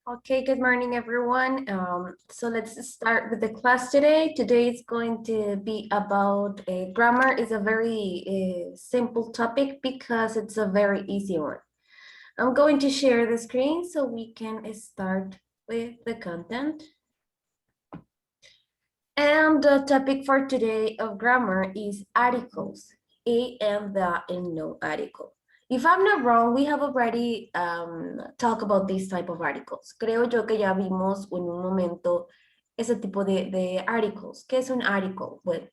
Okay, good morning, everyone. So let's start with the class today. Today is going to be about grammar. Is a very simple topic because it's a very easy one. I'm going to share the screen so we can start with the content. And the topic for today of grammar is articles, a and the and no article. If I'm not wrong, we have already talked about this type of articles. Creo yo que ya vimos en un momento ese tipo de articles. ¿Qué es un article? Bueno,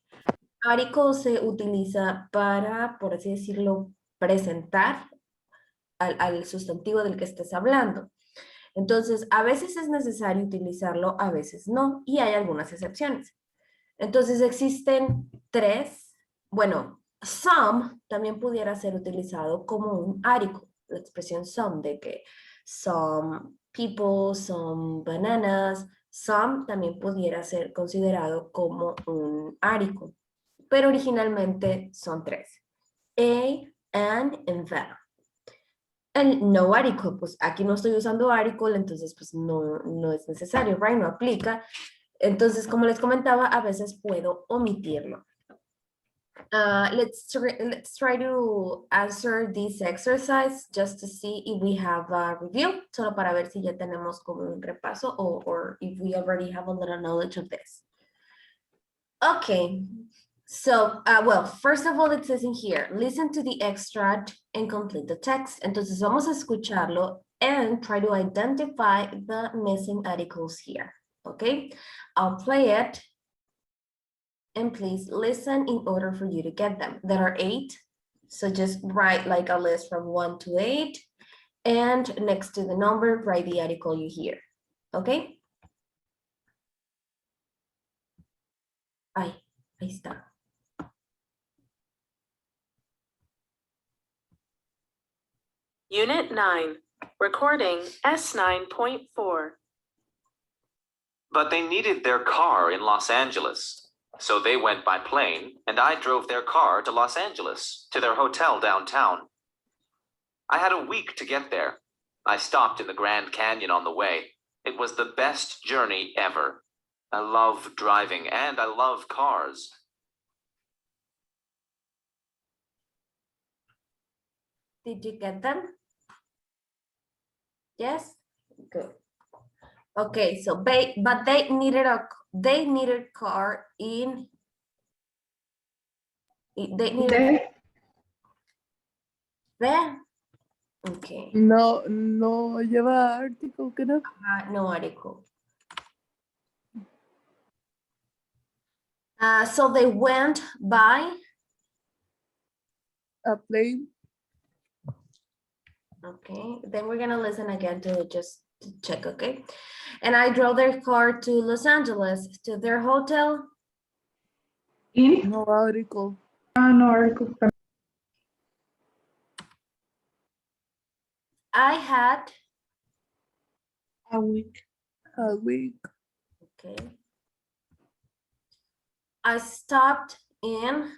article se utiliza para, por así decirlo, presentar al sustantivo del que estés hablando. Entonces, a veces es necesario utilizarlo, a veces no, y hay algunas excepciones. Entonces, existen tres, bueno, some también pudiera ser utilizado como un article, la expresión some, de que some people, some bananas, some también pudiera ser considerado como un article, pero originalmente son tres, a, and the. El no article, pues aquí no estoy usando article, entonces pues no es necesario, right? No aplica. Entonces, como les comentaba, a veces puedo omitirlo. Let's try to answer this exercise just to see if we have a review, solo para ver si ya tenemos como un repaso or if we already have a little knowledge of this. Okay, so, well, first of all, it says in here, listen to the extract and complete the text. Entonces vamos a escucharlo and try to identify the missing articles here, okay? I'll play it and please listen in order for you to get them. There are 8, so just write like a list from 1 to 8, and next to the number, write the article you hear, okay? Ahí está. Unit 9, recording S9.4. But they needed their car in Los Angeles, so they went by plane, and I drove their car to Los Angeles, to their hotel downtown. I had a week to get there. I stopped in the Grand Canyon on the way. It was the best journey ever. I love driving, and I love cars. Did you get them? Yes? Good. Okay, so but they needed car in there. Okay. No lleva artículo, ¿qué no? No article. So they went by A plane. okay, then we're gonna listen again to just check, okay? And I drove their car to Los Angeles, to their hotel. No article. No article. I had A week. A week. okay. I stopped in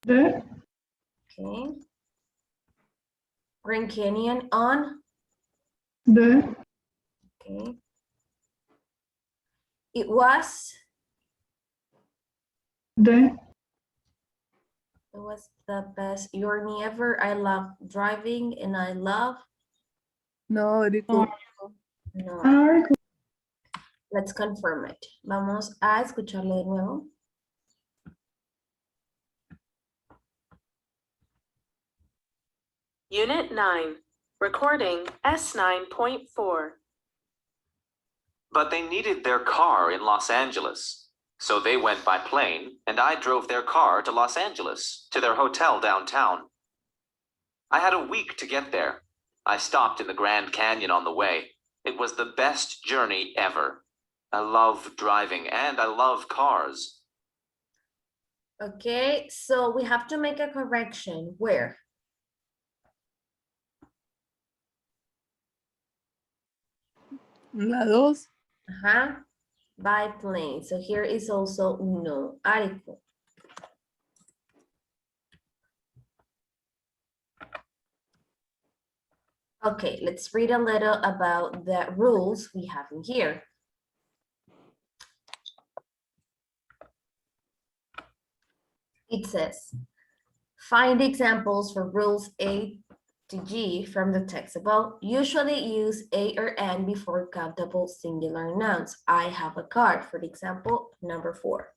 The okay. Grand Canyon on okay. It was the best journey ever. I love driving and I love No article. no. article. Let's confirm it. Vamos a escucharlo de nuevo. Unit 9, recording S9.4. But they needed their car in Los Angeles, so they went by plane, and I drove their car to Los Angeles, to their hotel downtown. I had a week to get there. I stopped in the Grand Canyon on the way. It was the best journey ever. I love driving, and I love cars. Okay, so we have to make a correction. Where? La 2. By plane. So here is also no article. Okay, let's read a little about the rules we have in here. It says, find examples for rules A to G from the text above. Usually use A or N before countable singular nouns. I have a car, for example, number 4.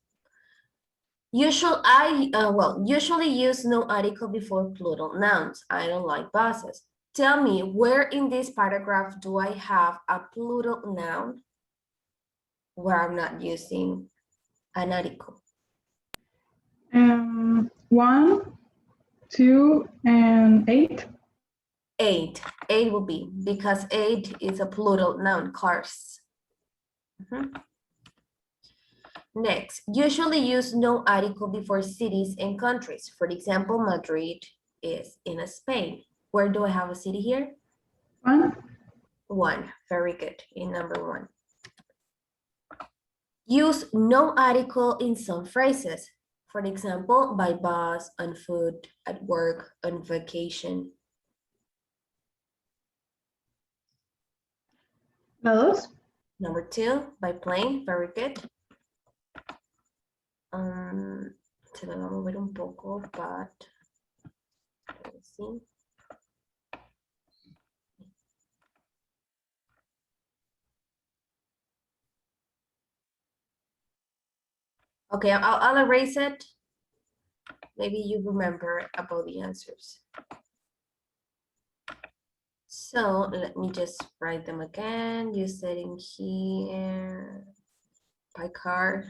Usually use no article before plural nouns. I don't like buses. Tell me, where in this paragraph do I have a plural noun where I'm not using an article? 1, 2, and 8. 8. 8 will be, because 8 is a plural noun, cars. Next, usually use no article before cities and countries. For example, Madrid is in Spain. Where do I have a city here? 1. 1. Very good. In number 1. Use no article in some phrases. For example, by bus, on foot, at work, on vacation. La 2. Number 2, by plane. Very good. Se me va a mover un poco, but let's see. Okay, I'll erase it. Maybe you remember about the answers. So let me just write them again. You said in here, by cars.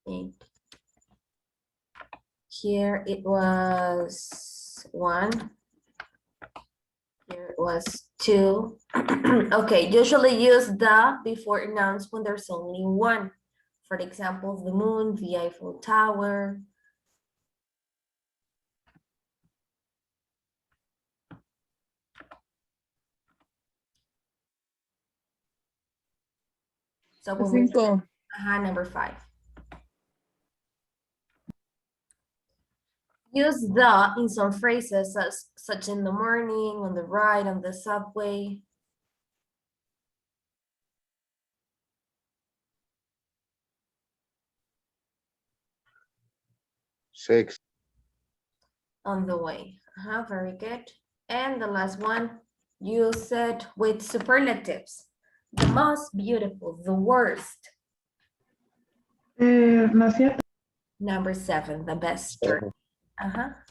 And here it was 1. Here it was 2. Okay, usually use the before nouns when there's only 1. For example, the moon, the Eiffel Tower. So when we, 5. number 5. Use the in some phrases such in the morning, on the ride, on the subway. Six. On the way. Very good. And the last one, use it with superlatives. The most beautiful, the worst. La 7. Number 7, the best.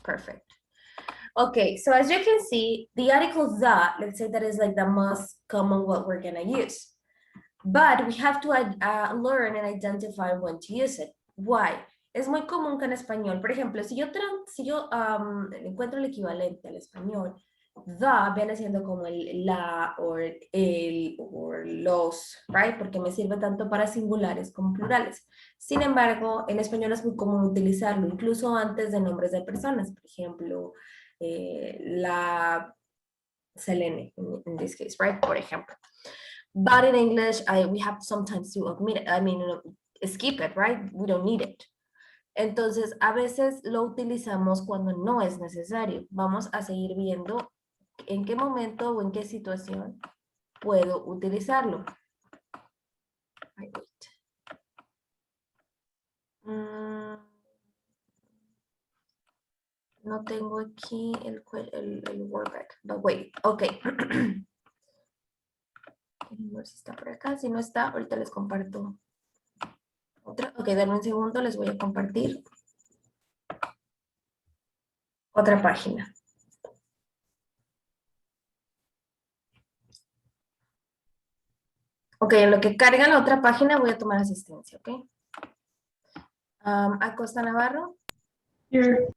Perfect. Okay, so as you can see, the article the, let's say that is like the most common what we're gonna use. But we have to learn and identify when to use it. Why? Es muy común que en español, por ejemplo, si yo encuentro el equivalente al español, the viene siendo como el la o el o los, right? Porque me sirve tanto para singulares como plurales. Sin embargo, en español es muy común utilizarlo, incluso antes de nombres de personas. Por ejemplo, la Selene, in this case, right? Por ejemplo. But in English, we have sometimes to omit it, skip it, right? We don't need it. Entonces, a veces lo utilizamos cuando no es necesario. Vamos a seguir viendo en qué momento o en qué situación puedo utilizarlo. No tengo aquí el workback, but wait, ok. No sé si está por acá, si no está, ahorita les comparto otra. Ok, denme un segundo, les voy a compartir otra página. Ok, en lo que carga la otra página voy a tomar asistencia, ok. Acosta Navarro. Here.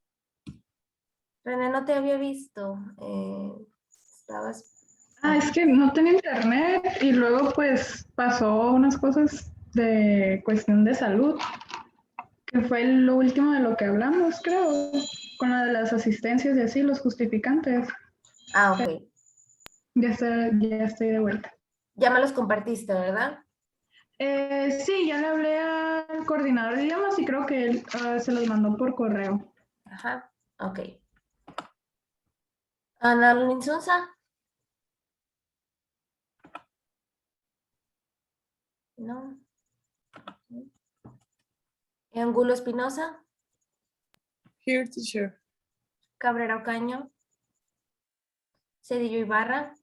René, no te había visto. Estabas... Es que no tenía internet y luego pues pasó unas cosas de cuestión de salud, que fue lo último de lo que hablamos, creo, con la de las asistencias y así, los justificantes. Ok. Ya estoy de vuelta. Ya me los compartiste, ¿verdad? Sí, ya le hablé al coordinador de idiomas y creo que él se los mandó por correo. Ok. Ana Linsunza. No. Angulo Espinosa. Here, teacher. Cabrera Ocaño. Cedillo Ibarra.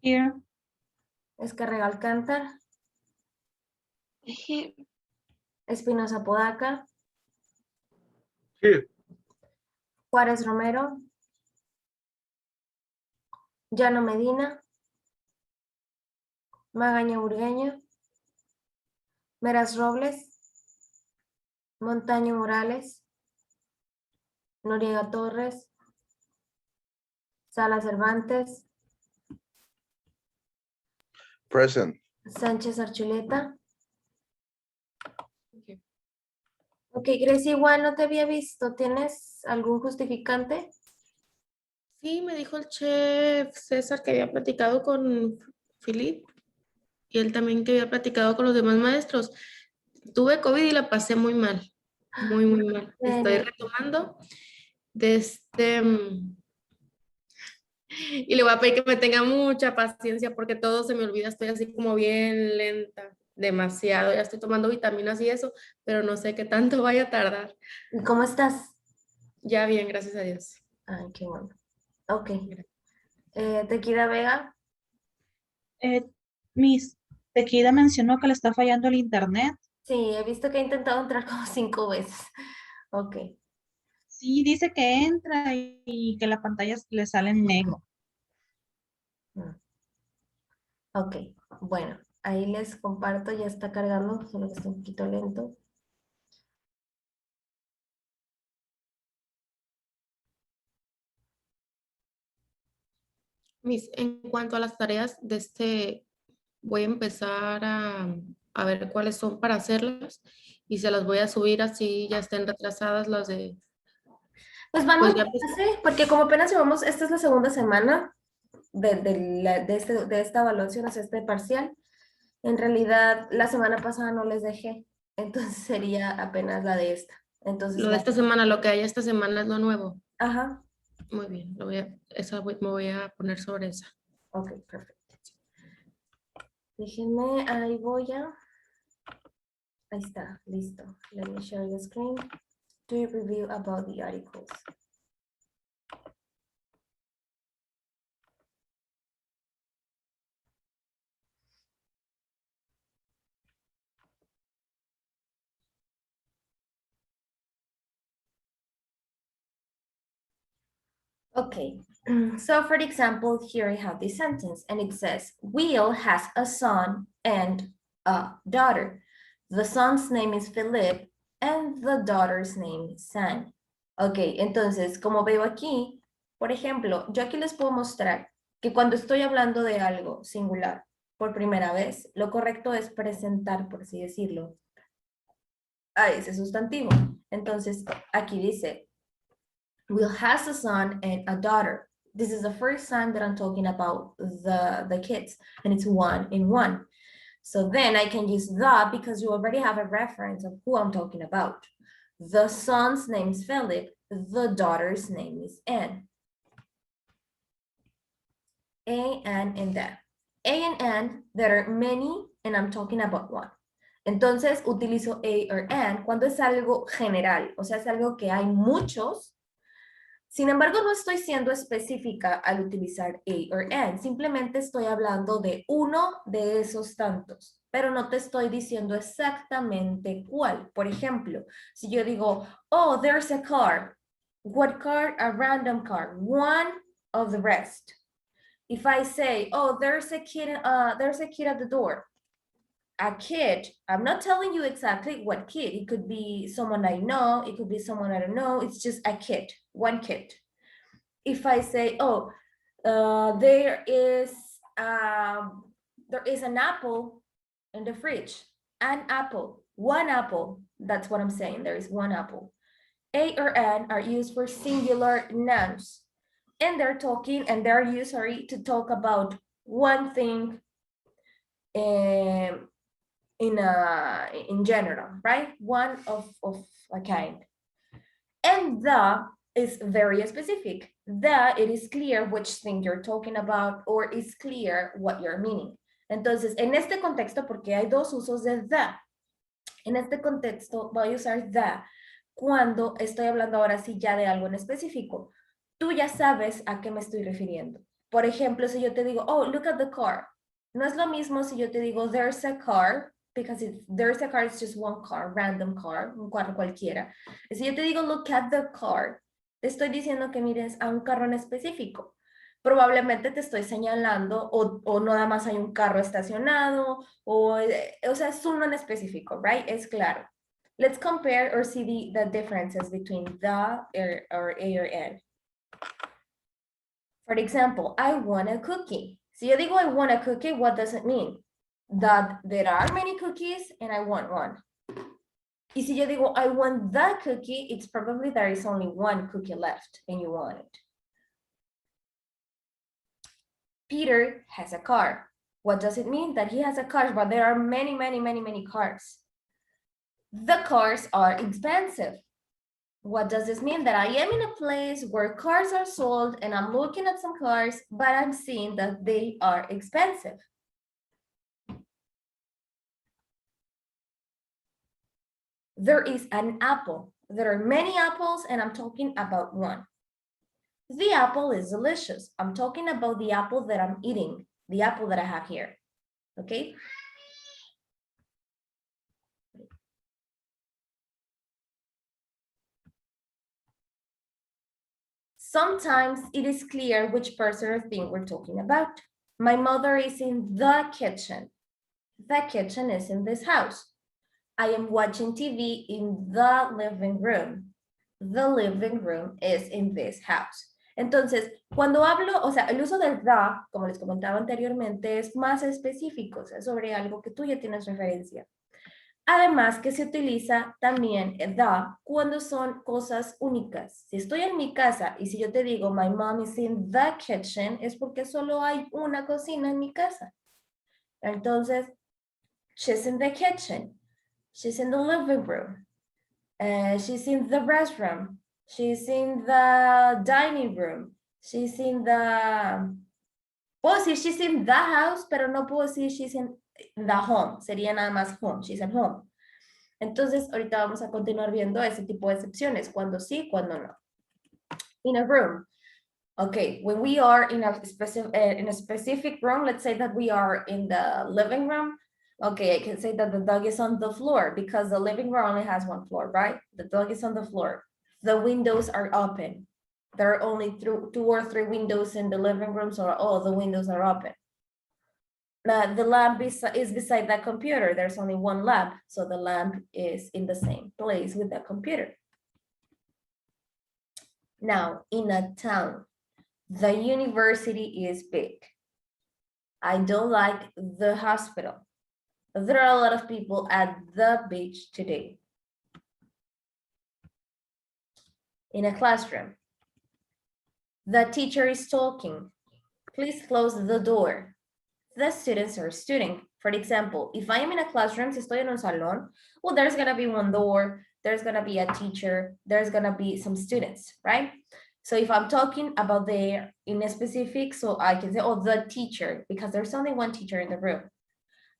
Here. Escarrega Alcántar. Here. Espinosa Podaca. Here. Juárez Romero. Llano Medina. Magaña Burgueño. Meras Robles. Montaño Morales. Noriega Torres. Sala Cervantes. Present. Sánchez Archuleta. Ok, Grecia, igual no te había visto. ¿Tienes algún justificante? Sí, me dijo el chef César que había platicado con Philip y él también que había platicado con los demás maestros. Tuve COVID y la pasé muy mal, muy, muy mal. Estoy retomando y le voy a pedir que me tenga mucha paciencia porque todo se me olvida, estoy así como bien lenta, demasiado. Ya estoy tomando vitaminas y eso, pero no sé qué tanto vaya a tardar. ¿Y cómo estás? Ya bien, gracias a Dios. Ay, qué bueno. Ok. Tequila Vega. Miss, Tequida mencionó que le está fallando el internet. Sí, he visto que he intentado entrar como 5 veces. Ok. Sí, dice que entra y que la pantalla le sale en negro. Ok, bueno, ahí les comparto, ya está cargando, solo que está un poquito lento. En cuanto a las tareas voy a empezar a ver cuáles son para hacerlas y se las voy a subir así ya estén retrasadas las de, Pues vamos pues a ya, hacer, porque como apenas llevamos, esta es la segunda semana de esta evaluación, o sea, este parcial. En realidad, la semana pasada no les dejé, entonces sería apenas la de esta. Entonces, lo de esta semana, lo que haya esta semana es lo nuevo. Ajá, Muy bien, me voy a poner sobre esa. ok, perfecto. Déjenme, ahí voy a... Ahí está, listo. Let me share the screen. Do you review about the articles? Okay, so for example, here I have this sentence and it says, Will has a son and a daughter. The son's name is Philip and the daughter's name is San. Ok, entonces, como veo aquí, por ejemplo, yo aquí les puedo mostrar que cuando estoy hablando de algo singular por primera vez, lo correcto es presentar, por así decirlo, a ese sustantivo. Entonces, aquí dice, Will has a son and a daughter. This is the first time that I'm talking about the kids, and it's one in one. So then I can use the because you already have a reference of who I'm talking about. The son's name is Philip, the daughter's name is Anne. A, Anne, and that. A and Anne, there are many, and I'm talking about one. Entonces utilizo a or an cuando es algo general, o sea, es algo que hay muchos. Sin embargo, no estoy siendo específica al utilizar a or an, simplemente estoy hablando de uno de esos tantos, pero no te estoy diciendo exactamente cuál. Por ejemplo, si yo digo, oh, there's a car. What car? A random car, one of the rest. If I say, oh, there's a kid at the door. A kid, I'm not telling you exactly what kid. It could be someone I know, it could be someone I don't know. It's just a kid, one kid. If I say, oh, there is an apple in the fridge, an apple, one apple. That's what I'm saying. There is one apple. A or an are used for singular nouns, and they're used, to talk about one thing in general, right? One of a kind. And the is very specific. The, it is clear which thing you're talking about, or it's clear what you're meaning. Entonces, en este contexto, porque hay dos usos de the, en este contexto voy a usar the cuando estoy hablando ahora sí ya de algo en específico. Tú ya sabes a qué me estoy refiriendo. Por ejemplo, si yo te digo, oh, look at the car. No es lo mismo si yo te digo, there's a car, because there's a car, it's just one car, random car, un carro cualquiera. Si yo te digo, look at the car, te estoy diciendo que mires a un carro en específico. Probablemente te estoy señalando o nada más hay un carro estacionado o sea, es uno en específico, right? Es claro. Let's compare or see the differences between the or A or N. For example, I want a cookie. Si yo digo I want a cookie, what does it mean? That there are many cookies and I want one. Y si yo digo I want the cookie, it's probably there is only one cookie left and you want it. Peter has a car. What does it mean? That he has a car, but there are many, many, many, many cars. The cars are expensive. What does this mean? That I am in a place where cars are sold and I'm looking at some cars, but I'm seeing that they are expensive. There is an apple. There are many apples and I'm talking about one. The apple is delicious. I'm talking about the apple that I'm eating, the apple that I have here, okay? Sometimes it is clear which person or thing we're talking about. My mother is in the kitchen. The kitchen is in this house. I am watching TV in the living room. The living room is in this house. Entonces, cuando hablo, o sea, el uso del the, como les comentaba anteriormente, es más específico, o sea, sobre algo que tú ya tienes referencia. Además que se utiliza también el the cuando son cosas únicas. Si estoy en mi casa y si yo te digo my mom is in the kitchen, es porque solo hay una cocina en mi casa. Entonces, she's in the kitchen. She's in the living room. She's in the restroom. She's in the dining room. She's in the... Puedo decir she's in the house, pero no puedo decir she's in the home. Sería nada más home. She's at home. Entonces, ahorita vamos a continuar viendo ese tipo de excepciones. Cuando sí, cuando no. In a room. Okay, when we are in a specific room, let's say that we are in the living room. Okay, I can say that the dog is on the floor because the living room only has one floor, right? The dog is on the floor. The windows are open. There are only two or three windows in the living room, so all the windows are open. The lamp is beside that computer. There's only one lamp, so the lamp is in the same place with the computer. Now, in a town, the university is big. I don't like the hospital. There are a lot of people at the beach today. In a classroom, the teacher is talking. Please close the door. The students are studying. For example, if I am in a classroom, si estoy en un salón, well, there's gonna be one door, there's gonna be a teacher, there's gonna be some students, right? So if I'm talking about there in a specific, so I can say, oh, the teacher, because there's only one teacher in the room.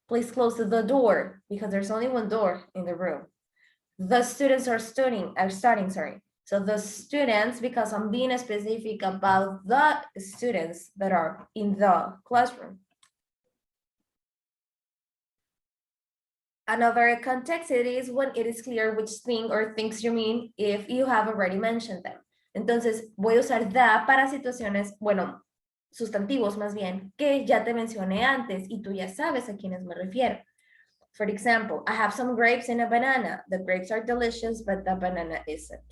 Please close the door, because there's only one door in the room. The students are studying, sorry. So the students, because I'm being specific about the students that are in the classroom. Another context it is when it is clear which thing or things you mean if you have already mentioned them. Entonces voy a usar the para situaciones, bueno, sustantivos más bien, que ya te mencioné antes y tú ya sabes a quiénes me refiero. For example, I have some grapes and a banana. The grapes are delicious, but the banana isn't.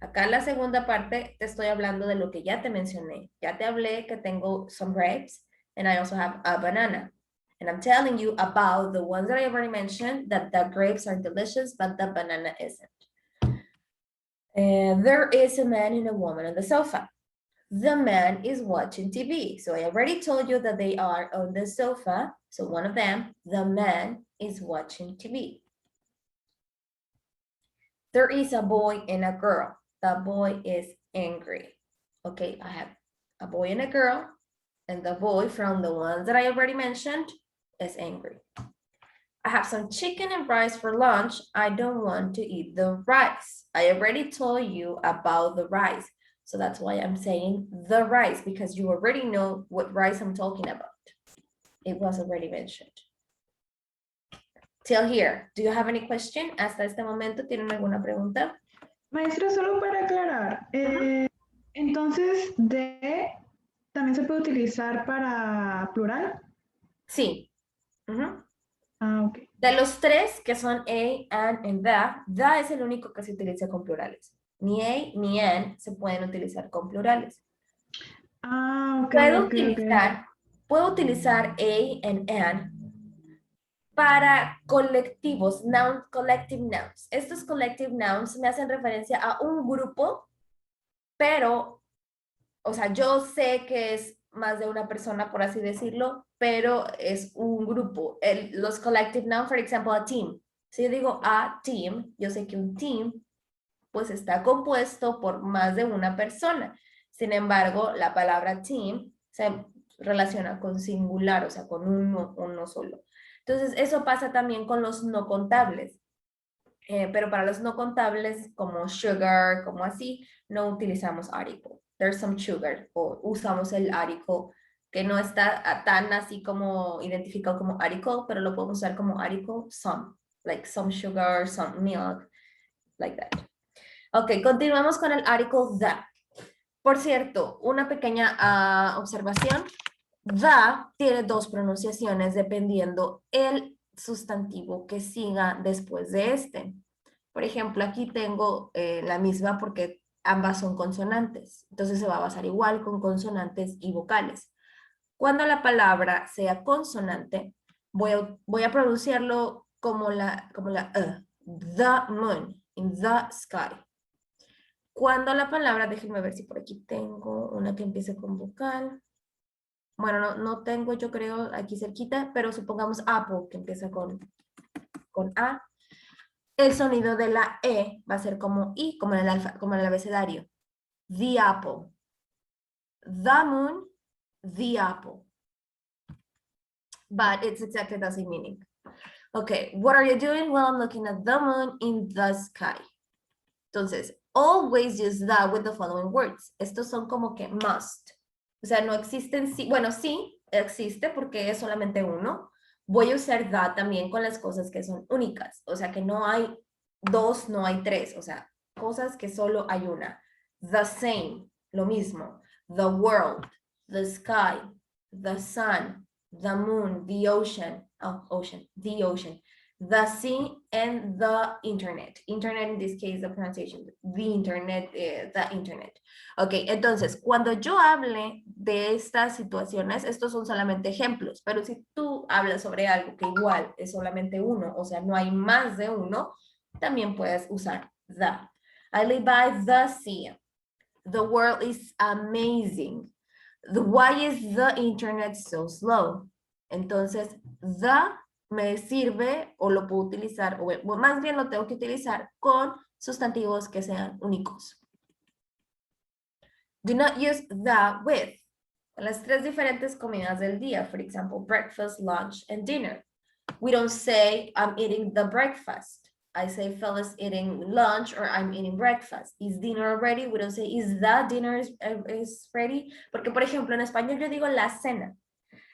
Acá en la segunda parte te estoy hablando de lo que ya te mencioné. Ya te hablé que tengo some grapes and I also have a banana. And I'm telling you about the ones that I already mentioned, that the grapes are delicious, but the banana isn't. And there is a man and a woman on the sofa. The man is watching TV. So I already told you that they are on the sofa. So one of them, the man is watching TV. There is a boy and a girl. The boy is angry. Okay, I have a boy and a girl, and the boy from the ones that I already mentioned is angry. I have some chicken and rice for lunch. I don't want to eat the rice. I already told you about the rice. So that's why I'm saying the rice, because you already know what rice I'm talking about. It was already mentioned. Till here, do you have any question? Hasta este momento, ¿tienen alguna pregunta? Maestra, solo para aclarar, entonces de también se puede utilizar para plural. Sí. Ujú. Ah, ok. De los tres que son a, an, and the es el único que se utiliza con plurales. Ni a ni an se pueden utilizar con plurales. Ah, ok, Puedo ok, utilizar a and an para colectivos, collective nouns. Estos collective nouns me hacen referencia a un grupo, pero, o sea, yo sé que es más de una persona, por así decirlo, pero es un grupo. Los collective nouns, por ejemplo, a team. Si yo digo a team, yo sé que un team pues está compuesto por más de una persona. Sin embargo, la palabra team se relaciona con singular, o sea, con uno solo. Entonces, eso pasa también con los no contables. Pero para los no contables, como sugar, como así, no utilizamos article. There's some sugar, o usamos el article, que no está tan así como identificado como article, pero lo podemos usar como article some, like some sugar, some milk, like that. Ok, continuamos con el article the. Por cierto, una pequeña observación. The tiene dos pronunciaciones dependiendo el sustantivo que siga después de este. Por ejemplo, aquí tengo la misma porque ambas son consonantes. Entonces se va a basar igual con consonantes y vocales. Cuando la palabra sea consonante, voy a pronunciarlo como la the moon, in the sky. Cuando la palabra, déjenme ver si por aquí tengo una que empiece con vocal. Bueno, no tengo, yo creo, aquí cerquita, pero supongamos apple, que empieza con A. El sonido de la E va a ser como I, como en el abecedario. The apple. The moon, the apple. But it's exactly the same meaning. Okay, what are you doing? Well, I'm looking at the moon in the sky. Entonces, always use the with the following words. Estos son como que must. O sea, no existen, sí, bueno, sí existe porque es solamente uno. Voy a usar the también con las cosas que son únicas. O sea, que no hay dos, no hay tres. O sea, cosas que solo hay una. The same, lo mismo. The world, the sky, the sun, the moon, the ocean, the ocean. The sea and the internet. Internet in this case, the pronunciation, the internet, the internet. Ok, entonces, cuando yo hable de estas situaciones, estos son solamente ejemplos, pero si tú hablas sobre algo que igual es solamente uno, o sea, no hay más de uno, también puedes usar the. I live by the sea. The world is amazing. Why is the internet so slow? Entonces, the me sirve o lo puedo utilizar, o más bien lo tengo que utilizar con sustantivos que sean únicos. Do not use the with. Las tres diferentes comidas del día, for example, breakfast, lunch, and dinner. We don't say, I'm eating the breakfast. I say, fellas eating lunch, or I'm eating breakfast. Is dinner ready? We don't say, is the dinner is ready? Porque, por ejemplo, en español yo digo la cena.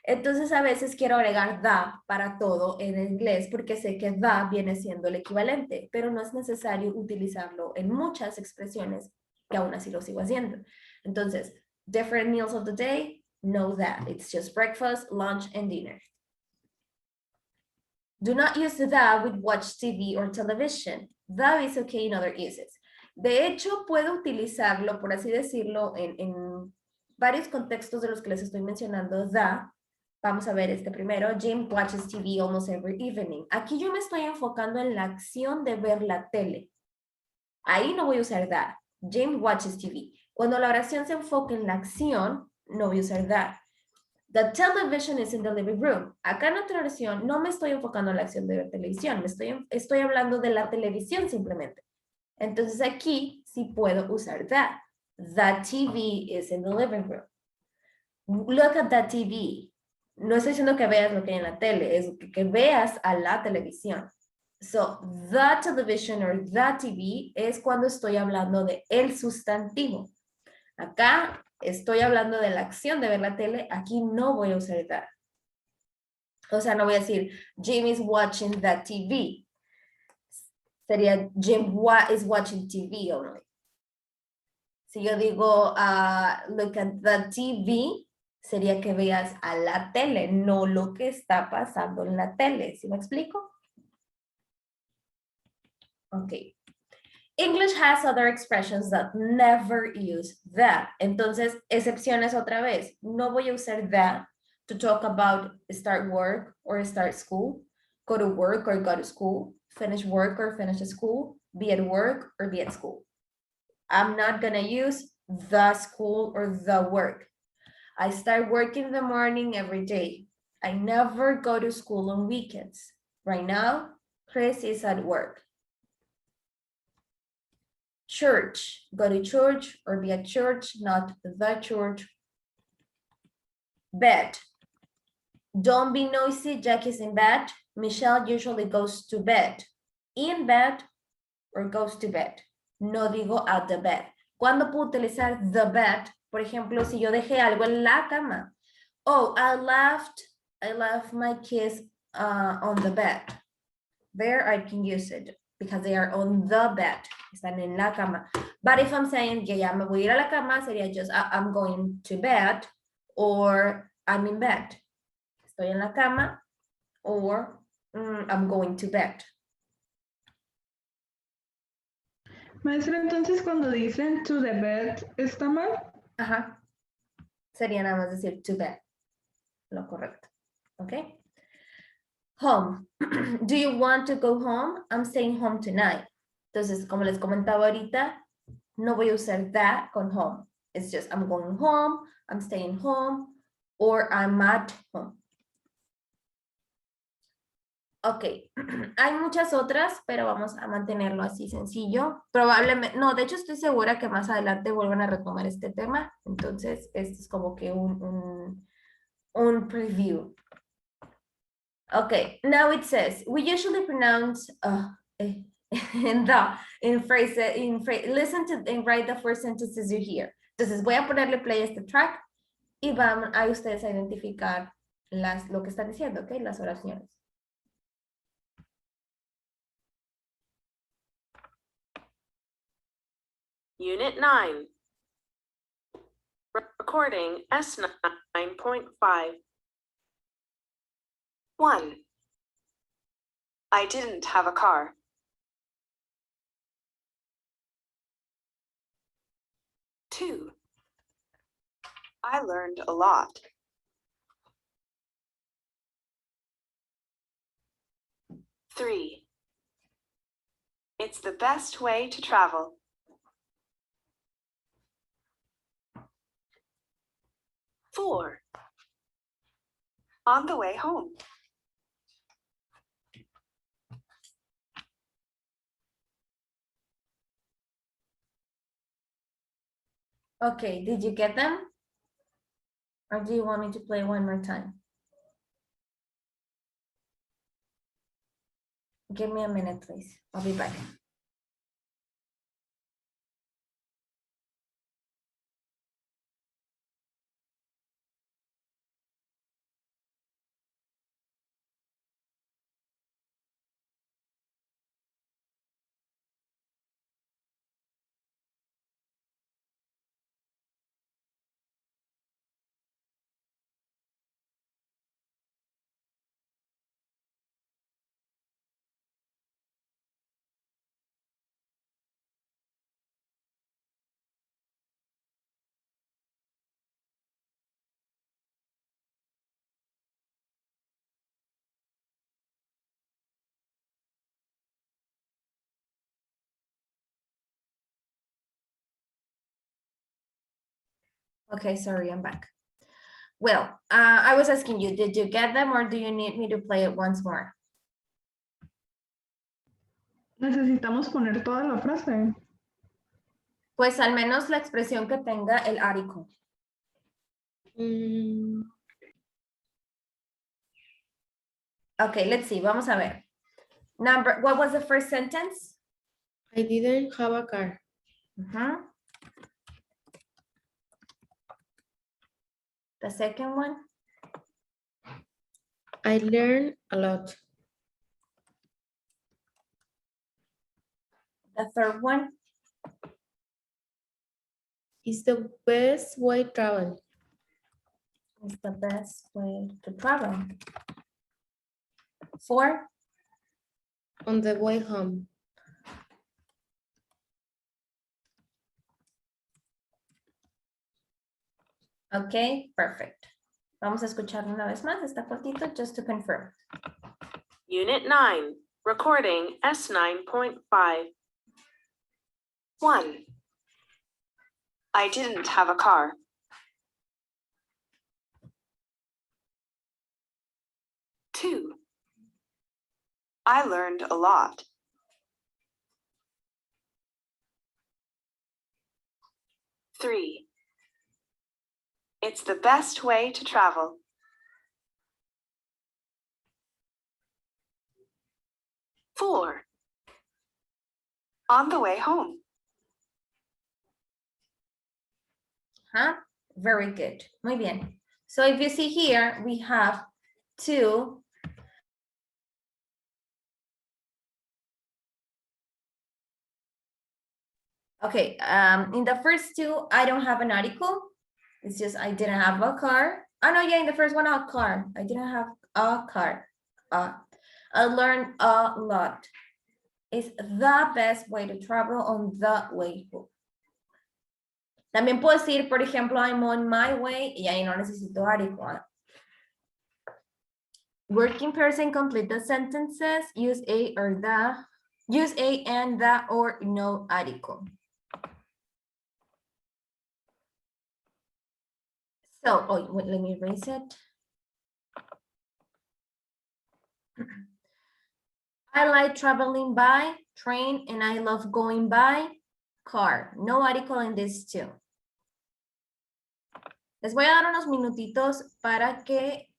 Entonces a veces quiero agregar the para todo en inglés porque sé que the viene siendo el equivalente, pero no es necesario utilizarlo en muchas expresiones que aún así lo sigo haciendo. Entonces, different meals of the day, know that. It's just breakfast, lunch, and dinner. Do not use the with watch TV or television. The is okay in other uses. De hecho, puedo utilizarlo, por así decirlo, en varios contextos de los que les estoy mencionando, the. Vamos a ver este primero. Jim watches TV almost every evening. Aquí yo me estoy enfocando en la acción de ver la tele. Ahí no voy a usar that. Jim watches TV. Cuando la oración se enfoca en la acción, no voy a usar that. The television is in the living room. Acá en otra oración no me estoy enfocando en la acción de ver televisión. Estoy hablando de la televisión simplemente. Entonces aquí sí puedo usar that. That TV is in the living room. Look at that TV. No estoy diciendo que veas lo que hay en la tele, es que veas a la televisión. So, the television or the TV es cuando estoy hablando de el sustantivo. Acá estoy hablando de la acción de ver la tele, aquí no voy a usar that. O sea, no voy a decir, Jim is watching the TV. Sería, Jim is watching TV only. Si yo digo, look at the TV, sería que veas a la tele, no lo que está pasando en la tele. ¿Sí me explico? Ok. English has other expressions that never use that. Entonces, excepciones otra vez. No voy a usar that to talk about start work or start school, go to work or go to school, finish work or finish school, be at work or be at school. I'm not gonna use the school or the work. I start work in the morning every day. I never go to school on weekends. Right now, Chris is at work. Church, go to church or be at church, not the church. Bed, don't be noisy, Jack is in bed. Michelle usually goes to bed. In bed or goes to bed. No digo at the bed. ¿Cuándo puedo utilizar the bed? Por ejemplo, si yo dejé algo en la cama. Oh, I left my kids on the bed. There I can use it because they are on the bed. Están en la cama. But if I'm saying que ya me voy a ir a la cama, sería just I'm going to bed or I'm in bed. Estoy en la cama or I'm going to bed. Maestra, entonces cuando dicen to the bed, ¿está mal? Ajá. Sería nada más decir to bed. Lo correcto. ¿Ok? Home. Do you want to go home? I'm staying home tonight. Entonces, como les comentaba ahorita, no voy a usar that con home. It's just I'm going home, I'm staying home, or I'm at home. Ok, hay muchas otras, pero vamos a mantenerlo así sencillo. Probablemente, no, de hecho estoy segura que más adelante vuelvan a retomar este tema. Entonces, esto es como que un preview. Okay, now it says, we usually pronounce in phrases, listen to and write the first sentences you hear. Entonces voy a ponerle play a este track y van a ustedes a identificar lo que están diciendo, ¿ok? Las oraciones. Unit 9. Recording S9.5. 1. I didn't have a car. 2. I learned a lot. 3. It's the best way to travel. 4. On the way home. 5. Okay, did you get them? Or do you want me to play one more time? Give me a minute, please. I'll be back. Okay, sorry, I'm back. Well, I was asking you, did you get them or do you need me to play it once more? Necesitamos poner toda la frase. Pues al menos la expresión que tenga el article. Okay, let's see. Vamos a ver. What was the first sentence? I didn't have a car. The second one? I learned a lot. The third one? It's the best way to travel. It's the best way to travel. 4? On the way home. Okay, perfect. Vamos a escucharlo una vez más. Está cortito, just to confirm. Unit 9, recording S9.5. 1. I didn't have a car. 2. I learned a lot. 3. It's the best way to travel. 4. On the way home. Very good. Muy bien. So if you see here, we have 2. Okay, in the first 2, I don't have an article. It's just I didn't have a car. Oh no, yeah, in the first one, a car. I didn't have a car. I learned a lot. It's the best way to travel on the way home. También puedo decir, por ejemplo, I'm on my way y ahí no necesito article. Working pairs and complete the sentences. Use a or the. Use a and the or no article. So, oh, wait, let me erase it. I like traveling by train and I love going by car. No article in this too. Les voy a dar unos minutitos para que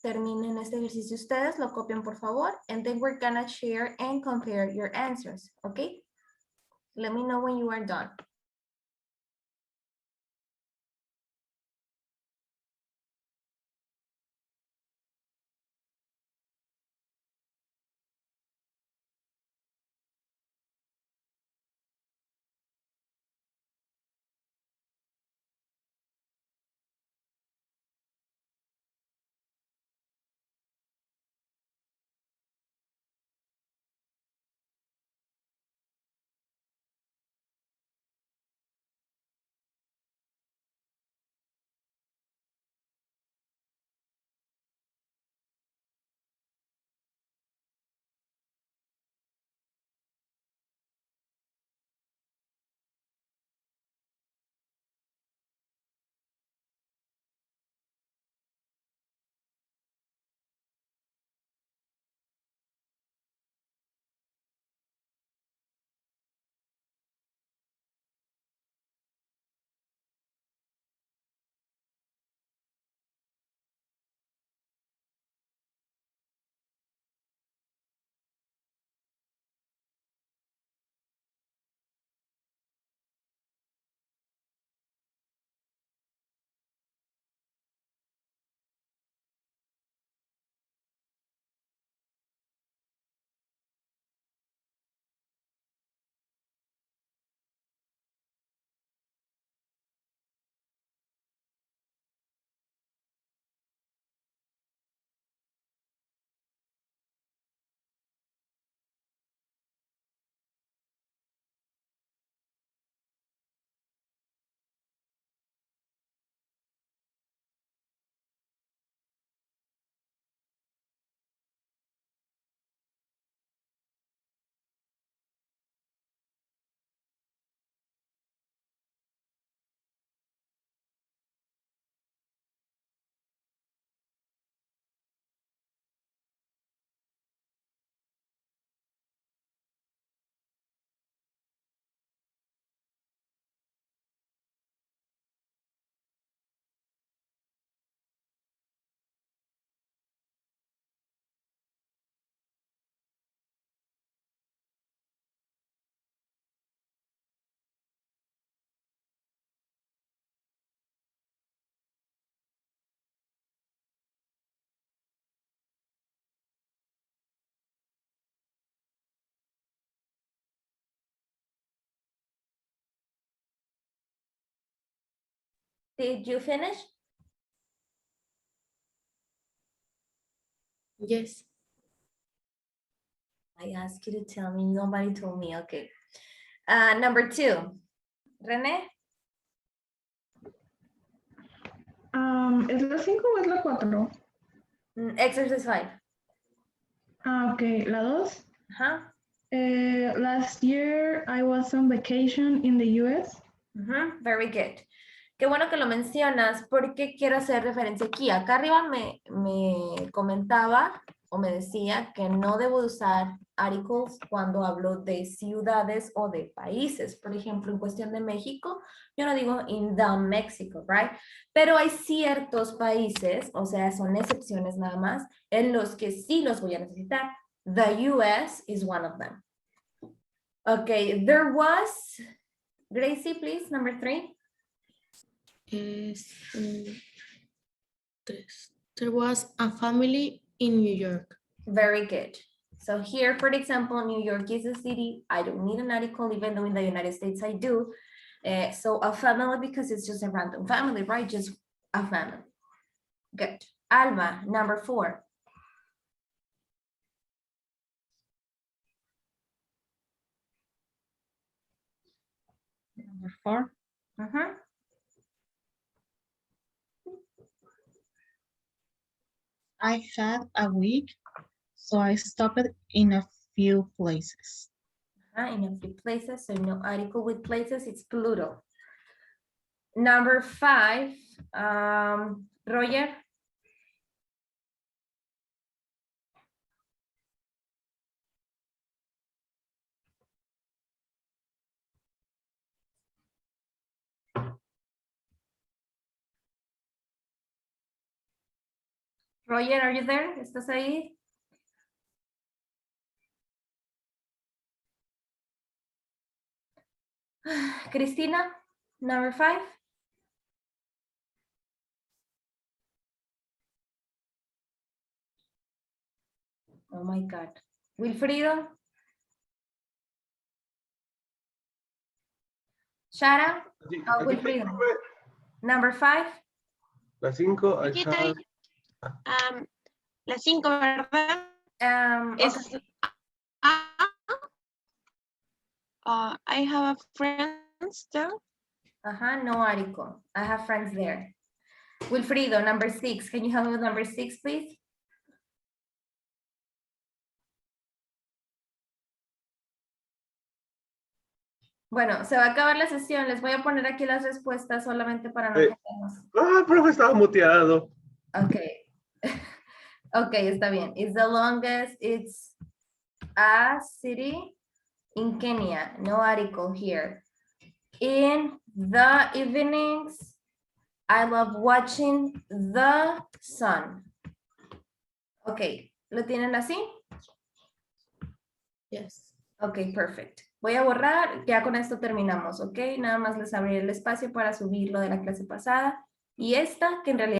terminen este ejercicio ustedes. Lo copian, por favor. And then we're gonna share and compare your answers. Okay? Let me know when you are done. Did you finish? Yes. I asked you to tell me. Nobody told me. Okay. Number 2. René? ¿Es la 5 o es la 4? Exercise 5. Ok, la 2. Ajá. Last year I was on vacation in the US. Very good. Qué bueno que lo mencionas porque quiero hacer referencia aquí. Acá arriba me comentaba o me decía que no debo usar articles cuando hablo de ciudades o de países. Por ejemplo, en cuestión de México, yo no digo in the Mexico, right? Pero hay ciertos países, o sea, son excepciones nada más, en los que sí los voy a necesitar. The US is one of them. Okay, there was, Gracie, please, number 3. Es, there was a family in New York. Very good. So here, for example, New York is a city. I don't need an article, even though in the United States I do. So a family, because it's just a random family, right? Just a family. Good. Alma, number 4. Number 4. I had a week, so I stopped in a few places. In a few places, so no article with places, it's plural. Number 5, Roger. Roger, are you there? ¿Estás ahí? Cristina, number 5. Oh my God. Wilfrido. Shara. Oh, Wilfrido. Number 5. La 5, I Aquí have. estoy. La 5, ¿verdad? Es, Okay. I have a friend there. No article. I have friends there. Wilfrido, number 6. Can you help me with number 6, please? Bueno, se va a acabar la sesión. Les voy a poner aquí las respuestas solamente para no quedarnos. Profe, estaba muteado. Okay. Okay, está bien. It's the longest. It's a city in Kenya. No article here. In the evenings, I love watching the sun. Okay, ¿lo tienen así? Yes. Ok, perfect. Voy a borrar, ya con esto terminamos, ¿ok? Nada más les abriré el espacio para subir lo de la clase pasada y esta, que en realidad